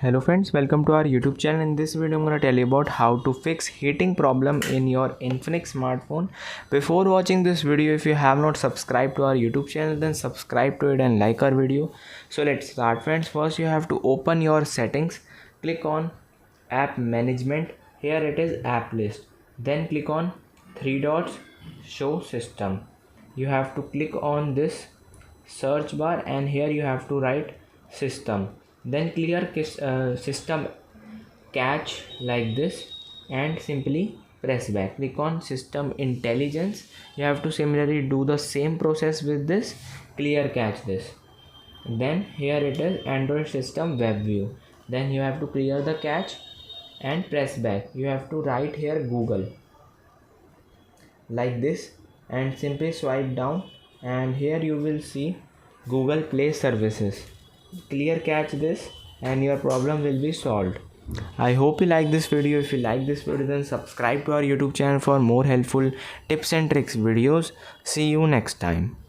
Hello friends, welcome to our YouTube channel. In this video I'm going to tell you about how to fix heating problem in your Infinix smartphone. Before watching this video, if you have not subscribed to our YouTube channel, then subscribe to it and like our video. So let's start friends. First you have to open your settings, click on app management. Here it is app list, then click on three dots, show system. You have to click on this search bar and here you have to write system, then clear system cache like this and simply press back. Click on system intelligence. You have to similarly do the same process with this, clear cache this. Then here it is Android system web view. Then you have to clear the cache and press back. You have to write here Google like this and simply swipe down and here you will see Google Play services. Clear cache this and your problem will be solved. I hope you like this video. If you like this video, then subscribe to our YouTube channel for more helpful tips and tricks videos. See you next time.